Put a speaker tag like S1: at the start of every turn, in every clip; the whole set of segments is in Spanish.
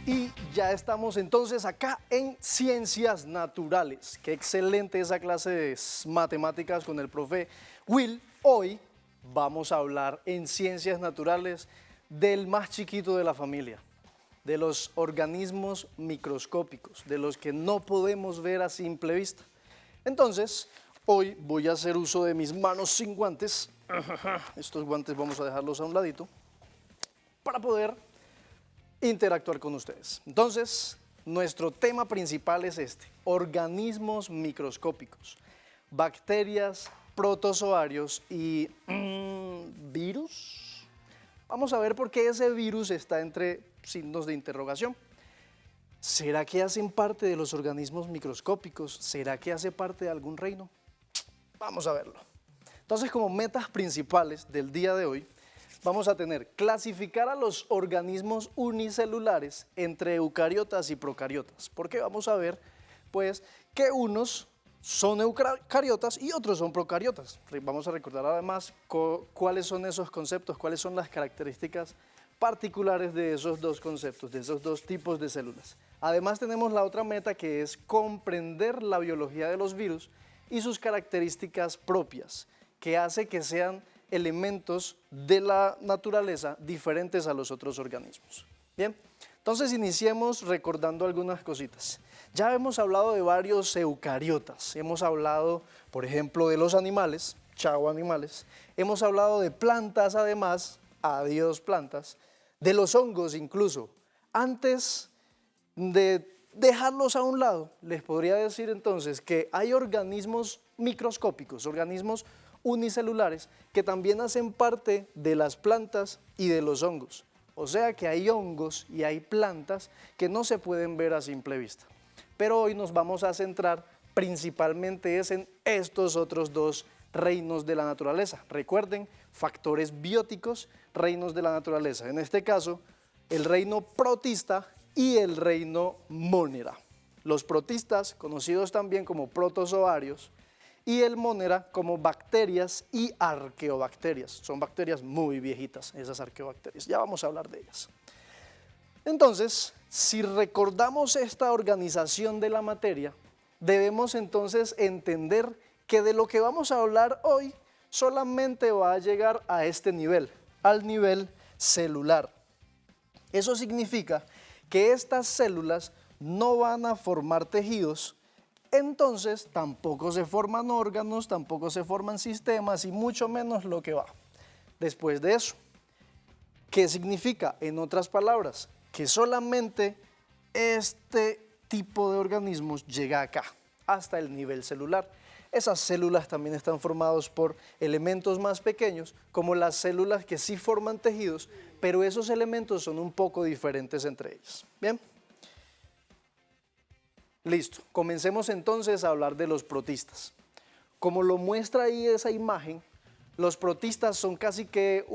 S1: Y ya estamos entonces acá en Ciencias Naturales. Qué excelente esa clase de matemáticas con el profe Will. Hoy vamos a hablar en Ciencias Naturales del más chiquito de la familia, de los organismos microscópicos, de los que no podemos ver a simple vista. Entonces, hoy voy a hacer uso de mis manos sin guantes. Estos guantes vamos a dejarlos a un ladito para poder interactuar con ustedes. Entonces, nuestro tema principal es este: organismos microscópicos, bacterias, protozoarios y virus. Vamos a ver por qué ese virus está entre signos de interrogación. ¿Será que hacen parte de los organismos microscópicos? ¿Será que hace parte de algún reino? Vamos a verlo. Entonces, como metas principales del día de hoy, vamos a tener clasificar a los organismos unicelulares entre eucariotas y procariotas, porque vamos a ver pues que unos son eucariotas y otros son procariotas. Vamos a recordar además cuáles son esos conceptos, cuáles son las características particulares de esos dos conceptos, de esos dos tipos de células. Además tenemos la otra meta, que es comprender la biología de los virus y sus características propias, que hace que sean elementos de la naturaleza diferentes a los otros organismos. Bien, entonces iniciemos recordando algunas cositas. Ya hemos hablado de varios eucariotas, hemos hablado, por ejemplo, de los animales, chao animales, hemos hablado de plantas además, adiós plantas, de los hongos incluso. Antes de dejarlos a un lado, les podría decir entonces que hay organismos microscópicos, organismos unicelulares que también hacen parte de las plantas y de los hongos. O sea que hay hongos y hay plantas que no se pueden ver a simple vista. Pero hoy nos vamos a centrar principalmente en estos otros dos reinos de la naturaleza. Recuerden, factores bióticos, reinos de la naturaleza. En este caso, el reino protista y el reino monera. Los protistas, conocidos también como protozoarios, y el monera como bacterias y arqueobacterias. Son bacterias muy viejitas, esas arqueobacterias. Ya vamos a hablar de ellas. Entonces, si recordamos esta organización de la materia, debemos entonces entender que de lo que vamos a hablar hoy solamente va a llegar a este nivel, al nivel celular. Eso significa que estas células no van a formar tejidos. Entonces tampoco se forman órganos, tampoco se forman sistemas y mucho menos lo que va después de eso. ¿Qué significa? En otras palabras, que solamente este tipo de organismos llega acá, hasta el nivel celular. Esas células también están formadas por elementos más pequeños, como las células que sí forman tejidos, pero esos elementos son un poco diferentes entre ellos. Bien. Listo, comencemos entonces a hablar de los protistas. Como lo muestra ahí esa imagen, los protistas son casi que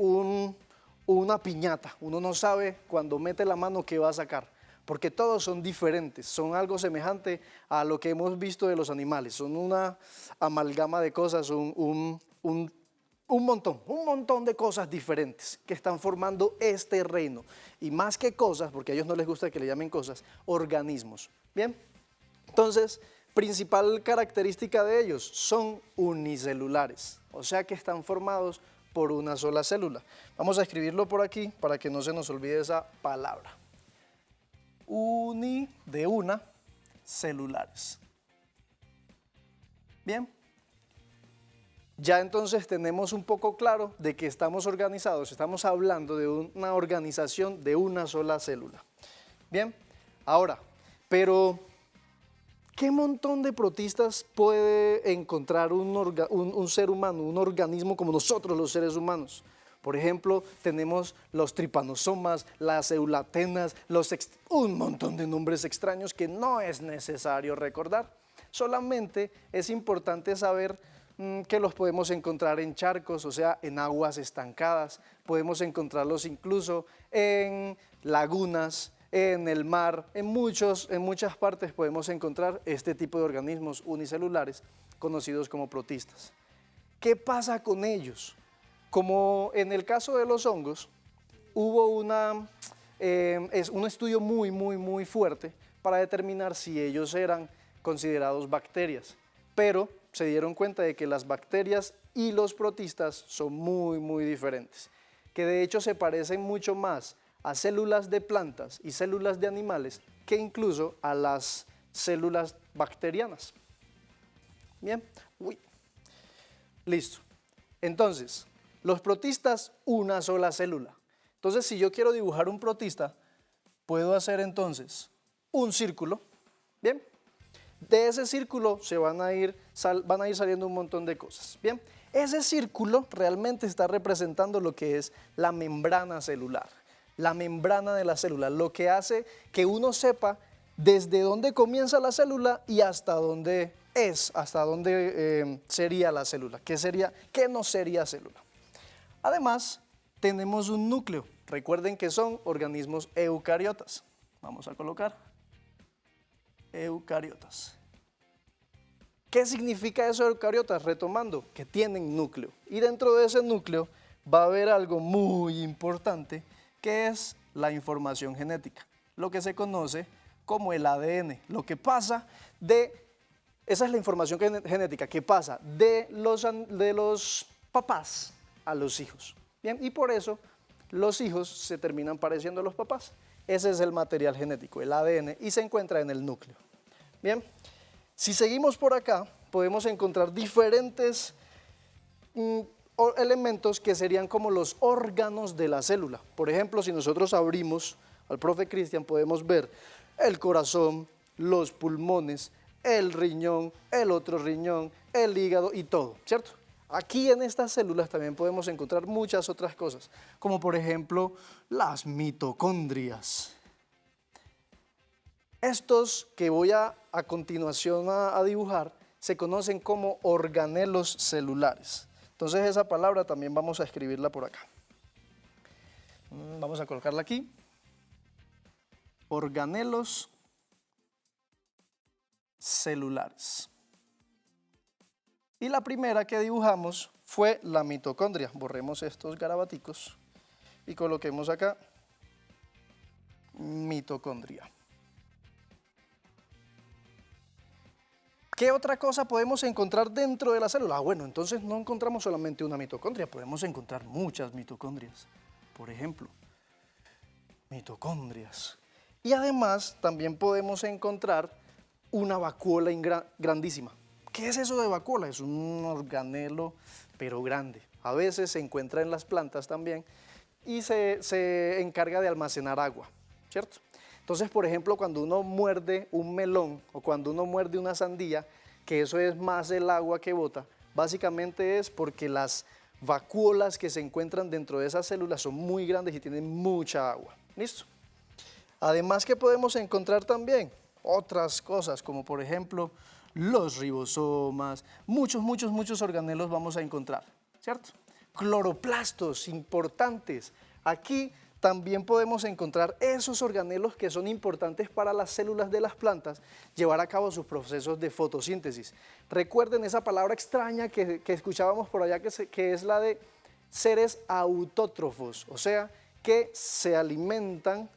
S1: una piñata. Uno no sabe cuando mete la mano qué va a sacar, porque todos son diferentes, son algo semejante a lo que hemos visto de los animales. Son una amalgama de cosas, un montón de cosas diferentes que están formando este reino. Y más que cosas, porque a ellos no les gusta que le llamen cosas, organismos. Bien. Entonces, principal característica de ellos, son unicelulares, o sea que están formados por una sola célula. Vamos a escribirlo por aquí para que no se nos olvide esa palabra. De una, celulares. Bien. Ya entonces tenemos un poco claro de que estamos organizados, estamos hablando de una organización de una sola célula. Bien, ahora, pero ¿qué montón de protistas puede encontrar un ser humano, un organismo como nosotros los seres humanos? Por ejemplo, tenemos los tripanosomas, las eulatenas, un montón de nombres extraños que no es necesario recordar. Solamente es importante saber que los podemos encontrar en charcos, o sea, en aguas estancadas. Podemos encontrarlos incluso en lagunas, en el mar, en muchas partes podemos encontrar este tipo de organismos unicelulares conocidos como protistas. ¿Qué pasa con ellos? Como en el caso de los hongos, hubo es un estudio muy fuerte para determinar si ellos eran considerados bacterias, pero se dieron cuenta de que las bacterias y los protistas son muy diferentes, que de hecho se parecen mucho más a células de plantas y células de animales que incluso a las células bacterianas. Bien, listo. Entonces, los protistas, una sola célula. Entonces, si yo quiero dibujar un protista, puedo hacer entonces un círculo, ¿bien? De ese círculo van a ir saliendo un montón de cosas, ¿bien? Ese círculo realmente está representando lo que es la membrana celular, la membrana de la célula, lo que hace que uno sepa desde dónde comienza la célula y hasta dónde sería la célula, qué no sería célula. Además, tenemos un núcleo. Recuerden que son organismos eucariotas. Vamos a colocar eucariotas. ¿Qué significa eso de eucariotas? Retomando, que tienen núcleo. Y dentro de ese núcleo va a haber algo muy importante, que es la información genética, lo que se conoce como el ADN. Esa es la información genética que pasa de los papás a los hijos. Bien, y por eso los hijos se terminan pareciendo a los papás. Ese es el material genético, el ADN, y se encuentra en el núcleo. Bien, si seguimos por acá, podemos encontrar diferentes elementos que serían como los órganos de la célula. Por ejemplo, si nosotros abrimos al profe Cristian, podemos ver el corazón, los pulmones, el riñón, el otro riñón, el hígado y todo, ¿cierto? Aquí en estas células también podemos encontrar muchas otras cosas, como por ejemplo las mitocondrias. Estos que voy a continuación a dibujar se conocen como organelos celulares. Entonces esa palabra también vamos a escribirla por acá. Vamos a colocarla aquí. Organelos celulares. Y la primera que dibujamos fue la mitocondria. Borremos estos garabaticos y coloquemos acá mitocondria. ¿Qué otra cosa podemos encontrar dentro de la célula? Bueno, entonces no encontramos solamente una mitocondria, podemos encontrar muchas mitocondrias. Por ejemplo, mitocondrias. Y además también podemos encontrar una vacuola grandísima. ¿Qué es eso de vacuola? Es un organelo, pero grande. A veces se encuentra en las plantas también y se encarga de almacenar agua, ¿cierto? Entonces, por ejemplo, cuando uno muerde un melón o cuando uno muerde una sandía, que eso es más el agua que bota, básicamente es porque las vacuolas que se encuentran dentro de esas células son muy grandes y tienen mucha agua. ¿Listo? Además que podemos encontrar también otras cosas, como por ejemplo los ribosomas, muchos organelos vamos a encontrar, ¿cierto? Cloroplastos importantes. Aquí también podemos encontrar esos organelos que son importantes para las células de las plantas llevar a cabo sus procesos de fotosíntesis. Recuerden esa palabra extraña que escuchábamos por allá, que es la de seres autótrofos, o sea, que se alimentan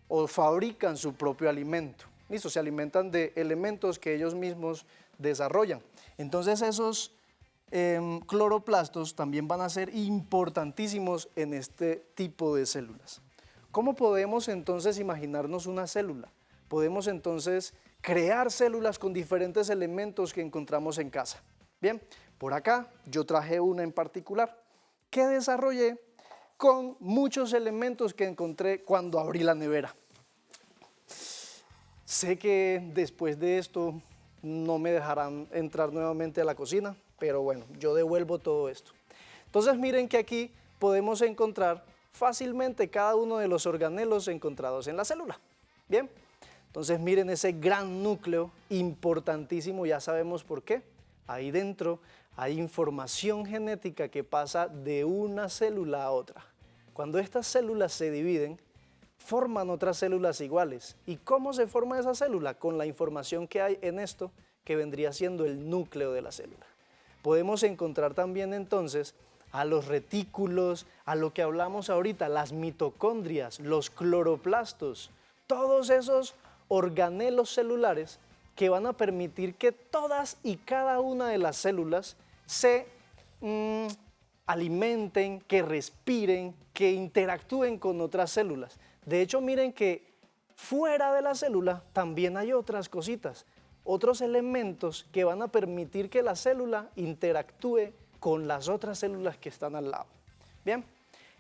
S1: o fabrican su propio alimento. ¿Listo? Se alimentan de elementos que ellos mismos desarrollan. Entonces esos cloroplastos también van a ser importantísimos en este tipo de células. ¿Cómo podemos entonces imaginarnos una célula? Podemos entonces crear células con diferentes elementos que encontramos en casa. Bien, por acá yo traje una en particular que desarrollé con muchos elementos que encontré cuando abrí la nevera. Sé que después de esto no me dejarán entrar nuevamente a la cocina, pero bueno, yo devuelvo todo esto. Entonces miren que aquí podemos encontrar fácilmente cada uno de los organelos encontrados en la célula. Bien, entonces miren ese gran núcleo importantísimo, ya sabemos por qué. Ahí dentro hay información genética que pasa de una célula a otra. Cuando estas células se dividen, forman otras células iguales. ¿Y cómo se forma esa célula? Con la información que hay en esto, que vendría siendo el núcleo de la célula. Podemos encontrar también entonces a los retículos, a lo que hablamos ahorita, las mitocondrias, los cloroplastos, todos esos organelos celulares que van a permitir que todas y cada una de las células se alimenten, que respiren, que interactúen con otras células. De hecho, miren que fuera de la célula también hay otras cositas, otros elementos que van a permitir que la célula interactúe con las otras células que están al lado. Bien,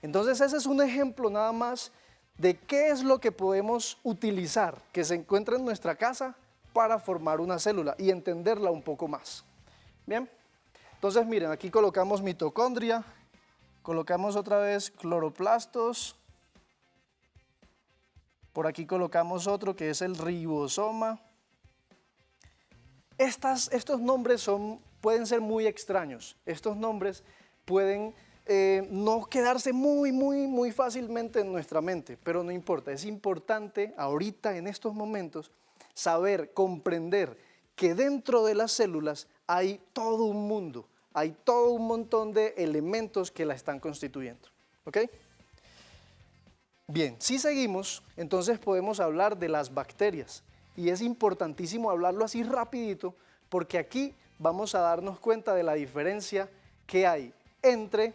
S1: entonces ese es un ejemplo nada más de qué es lo que podemos utilizar que se encuentra en nuestra casa para formar una célula y entenderla un poco más. Bien, entonces miren, aquí colocamos mitocondria, colocamos otra vez cloroplastos, por aquí colocamos otro que es el ribosoma. Estos nombres pueden ser muy extraños, estos nombres pueden no quedarse muy fácilmente en nuestra mente, pero no importa, es importante ahorita en estos momentos saber, comprender que dentro de las células hay todo un mundo, hay todo un montón de elementos que la están constituyendo, ¿ok? Bien, si seguimos, entonces podemos hablar de las bacterias y es importantísimo hablarlo así rapidito porque aquí vamos a darnos cuenta de la diferencia que hay entre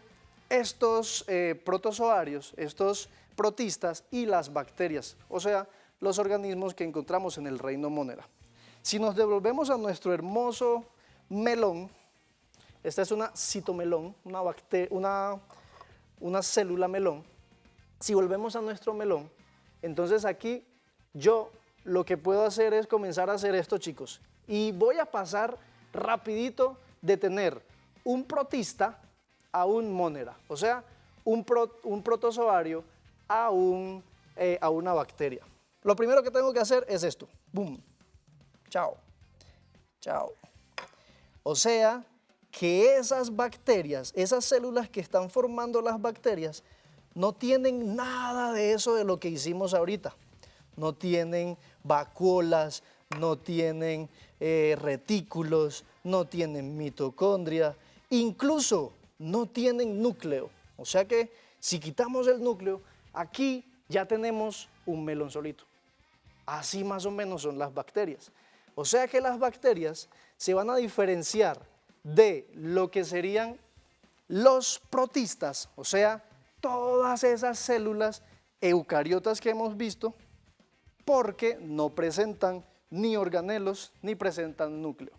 S1: estos protozoarios, estos protistas y las bacterias, o sea, los organismos que encontramos en el reino Monera. Si nos devolvemos a nuestro hermoso melón, esta es una citomelón, una célula melón. Si volvemos a nuestro melón, entonces aquí yo lo que puedo hacer es comenzar a hacer esto, chicos. Y voy a pasar rapidito de tener un protista a un monera, o sea, un protozoario a una bacteria. Lo primero que tengo que hacer es esto. Boom. Chao. Chao. O sea, que esas bacterias, esas células que están formando las bacterias, no tienen nada de eso de lo que hicimos ahorita. No tienen vacuolas, no tienen retículos, no tienen mitocondria, incluso no tienen núcleo. O sea que si quitamos el núcleo, aquí ya tenemos un melón solito. Así más o menos son las bacterias. O sea que las bacterias se van a diferenciar de lo que serían los protistas, o sea, todas esas células eucariotas que hemos visto, porque no presentan ni organelos ni presentan núcleo.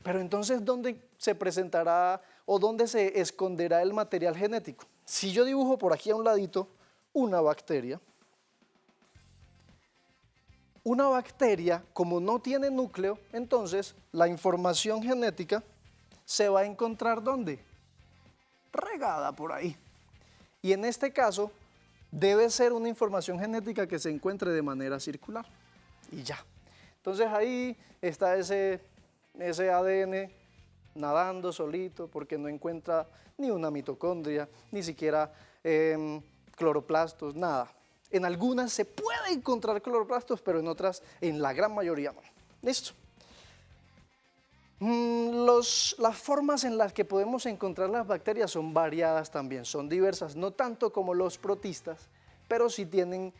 S1: Pero entonces, ¿dónde se presentará o dónde se esconderá el material genético? Si yo dibujo por aquí a un ladito una bacteria, como no tiene núcleo, entonces la información genética se va a encontrar ¿dónde? Regada por ahí. Y en este caso, debe ser una información genética que se encuentre de manera circular. Y ya. Entonces ahí está ese ADN nadando solito porque no encuentra ni una mitocondria, ni siquiera cloroplastos, nada. En algunas se puede encontrar cloroplastos, pero en otras, en la gran mayoría no. ¿Listo? Las formas en las que podemos encontrar las bacterias son variadas también, son diversas, no tanto como los protistas, pero sí tienen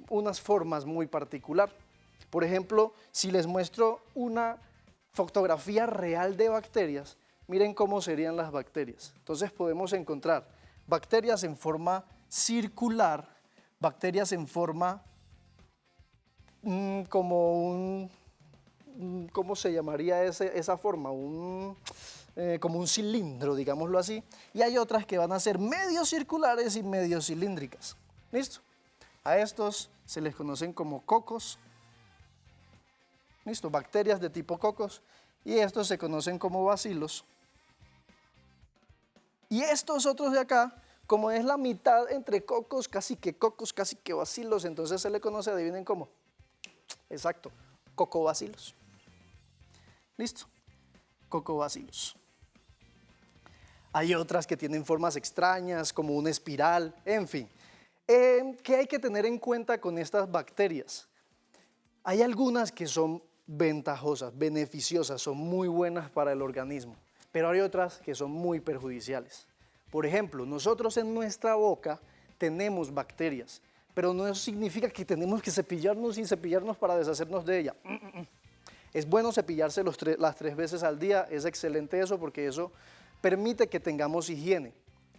S1: unas formas muy particular. Por ejemplo, si les muestro una fotografía real de bacterias, miren cómo serían las bacterias. Entonces podemos encontrar bacterias en forma circular, bacterias en forma como ¿cómo se llamaría esa forma? Como un cilindro, digámoslo así. Y hay otras que van a ser medio circulares y medio cilíndricas. ¿Listo? A estos se les conocen como cocos. ¿Listo? Bacterias de tipo cocos. Y estos se conocen como bacilos. Y estos otros de acá, como es la mitad entre cocos, casi que bacilos, entonces se le conoce, adivinen cómo. Exacto, cocobacilos. ¿Listo? Cocobacilos. Hay otras que tienen formas extrañas, como una espiral, en fin. ¿Qué hay que tener en cuenta con estas bacterias? Hay algunas que son ventajosas, beneficiosas, son muy buenas para el organismo, pero hay otras que son muy perjudiciales. Por ejemplo, nosotros en nuestra boca tenemos bacterias, pero no significa que tenemos que cepillarnos y cepillarnos para deshacernos de ella. Es bueno cepillarse las 3 veces al día, es excelente eso porque eso permite que tengamos higiene.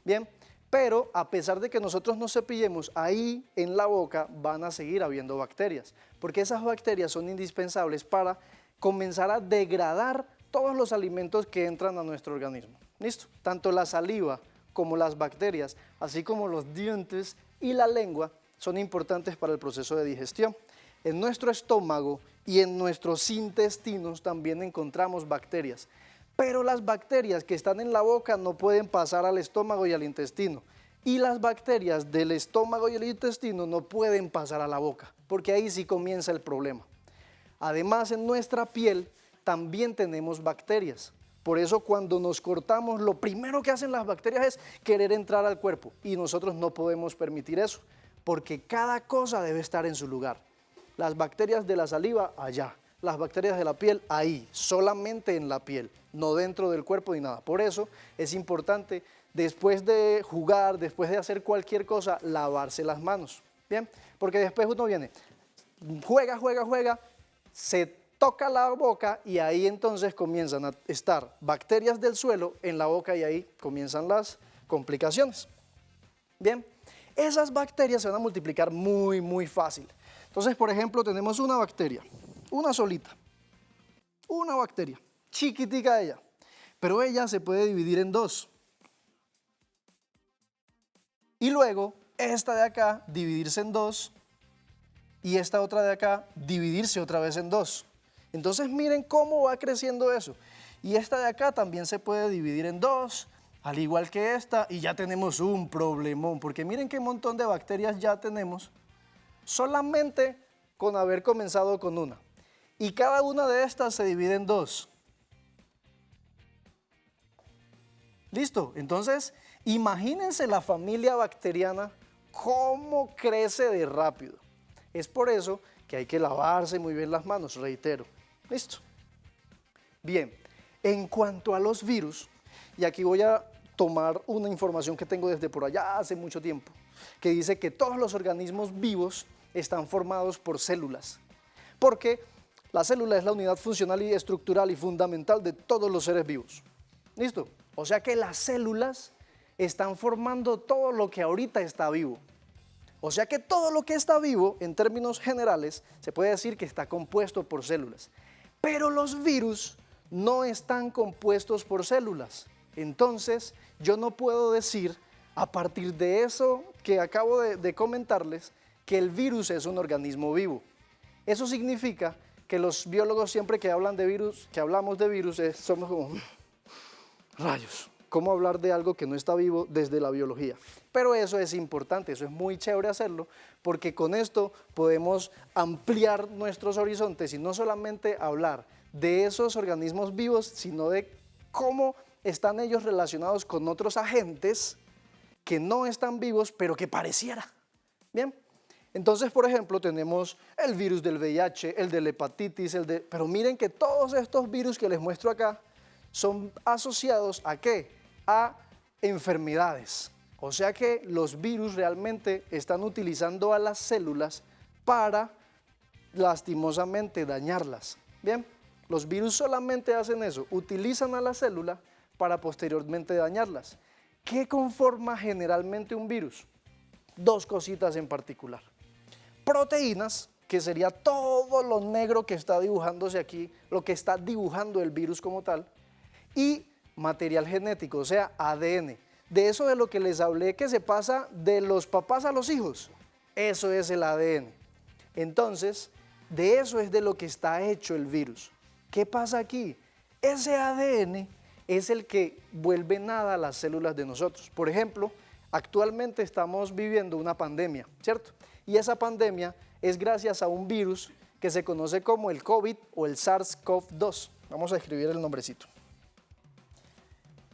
S1: Bien, pero a pesar de que nosotros nos cepillemos, ahí en la boca van a seguir habiendo bacterias, porque esas bacterias son indispensables para comenzar a degradar todos los alimentos que entran a nuestro organismo. ¿Listo? Tanto la saliva como las bacterias, así como los dientes y la lengua, son importantes para el proceso de digestión. En nuestro estómago y en nuestros intestinos también encontramos bacterias, pero las bacterias que están en la boca no pueden pasar al estómago y al intestino, y las bacterias del estómago y el intestino no pueden pasar a la boca, porque ahí sí comienza el problema. Además, en nuestra piel también tenemos bacterias. Por eso cuando nos cortamos, lo primero que hacen las bacterias es querer entrar al cuerpo, y nosotros no podemos permitir eso, porque cada cosa debe estar en su lugar. Las bacterias de la saliva, allá. Las bacterias de la piel, ahí, solamente en la piel, no dentro del cuerpo ni nada. Por eso es importante, después de jugar, después de hacer cualquier cosa, lavarse las manos. Bien, porque después uno viene, juega, se toca la boca y ahí entonces comienzan a estar bacterias del suelo en la boca y ahí comienzan las complicaciones. Bien, esas bacterias se van a multiplicar muy fácil. Entonces, por ejemplo, tenemos una bacteria, una solita, una bacteria, chiquitica ella, pero ella se puede dividir en dos. Y luego, esta de acá dividirse en dos y esta otra de acá dividirse otra vez en dos. Entonces miren cómo va creciendo eso. Y esta de acá también se puede dividir en dos, al igual que esta, y ya tenemos un problemón, porque miren qué montón de bacterias ya tenemos, solamente con haber comenzado con una. Y cada una de estas se divide en dos. ¿Listo? Entonces, imagínense la familia bacteriana, cómo crece de rápido. Es por eso que hay que lavarse muy bien las manos, reitero. ¿Listo? Bien, en cuanto a los virus, y aquí voy a tomar una información que tengo desde por allá hace mucho tiempo, que dice que todos los organismos vivos están formados por células, porque la célula es la unidad funcional y estructural y fundamental de todos los seres vivos. ¿Listo? O sea que las células están formando todo lo que ahorita está vivo. O sea que todo lo que está vivo, en términos generales, se puede decir que está compuesto por células. Pero los virus no están compuestos por células. Entonces, yo no puedo decir, a partir de eso que acabo de comentarles, que el virus es un organismo vivo. Eso significa que los biólogos siempre que hablan de virus, que hablamos de virus, somos como, rayos, ¿cómo hablar de algo que no está vivo desde la biología? Pero eso es importante, eso es muy chévere hacerlo, porque con esto podemos ampliar nuestros horizontes y no solamente hablar de esos organismos vivos, sino de cómo están ellos relacionados con otros agentes que no están vivos, pero que pareciera. Bien, entonces, por ejemplo, tenemos el virus del VIH, el de la hepatitis, pero miren que todos estos virus que les muestro acá son asociados ¿a qué? A enfermedades. O sea que los virus realmente están utilizando a las células para, lastimosamente, dañarlas. Bien, los virus solamente hacen eso, utilizan a la célula para posteriormente dañarlas. ¿Qué conforma generalmente un virus? Dos cositas en particular. Proteínas, que sería todo lo negro que está dibujándose aquí, lo que está dibujando el virus como tal, y material genético, o sea, ADN. De eso de lo que les hablé que se pasa de los papás a los hijos, eso es el ADN. Entonces, de eso es de lo que está hecho el virus. ¿Qué pasa aquí? Ese ADN es el que vuelve nada a las células de nosotros. Por ejemplo, actualmente estamos viviendo una pandemia, ¿cierto? Y esa pandemia es gracias a un virus que se conoce como el COVID o el SARS-CoV-2. Vamos a escribir el nombrecito.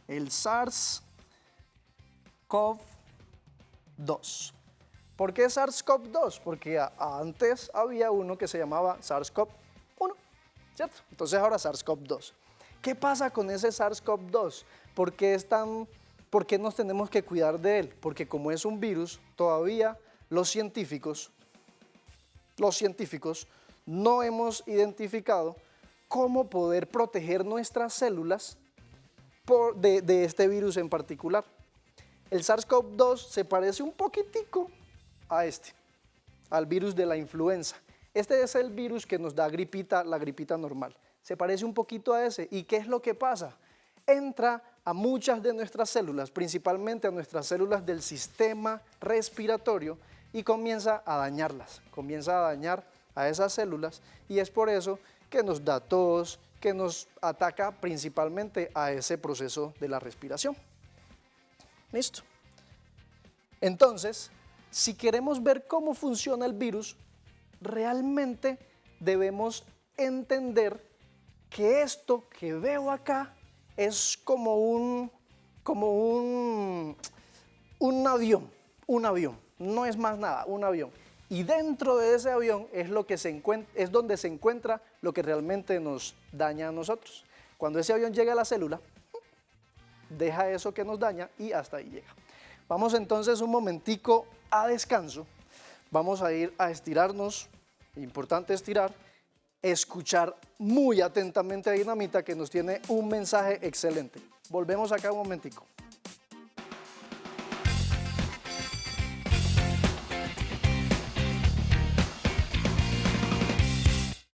S1: El SARS-CoV-2. ¿Por qué SARS-CoV-2? Porque antes había uno que se llamaba SARS-CoV-1, ¿cierto? Entonces ahora SARS-CoV-2. ¿Qué pasa con ese SARS-CoV-2? ¿Por qué es tan ¿Por qué nos tenemos que cuidar de él? Porque como es un virus, todavía los científicos no hemos identificado cómo poder proteger nuestras células de este virus en particular. El SARS-CoV-2 se parece un poquitico a al virus de la influenza. Este es el virus que nos da gripita, la gripita normal. Se parece un poquito a ese. ¿Y qué es lo que pasa? Entra a muchas de nuestras células, principalmente a nuestras células del sistema respiratorio, y comienza a dañarlas, comienza a dañar a esas células, y es por eso que nos da tos, que nos ataca principalmente a ese proceso de la respiración. ¿Listo? Entonces, si queremos ver cómo funciona el virus, realmente debemos entender que esto que veo acá es como un avión, no es más nada, un avión. Y dentro de ese avión es donde se encuentra lo que realmente nos daña a nosotros. Cuando ese avión llega a la célula, deja eso que nos daña y hasta ahí llega. Vamos entonces un momentico a descanso. Vamos a ir a estirarnos, importante estirar, escuchar muy atentamente a Dinamita, que nos tiene un mensaje excelente. Volvemos acá un momentico.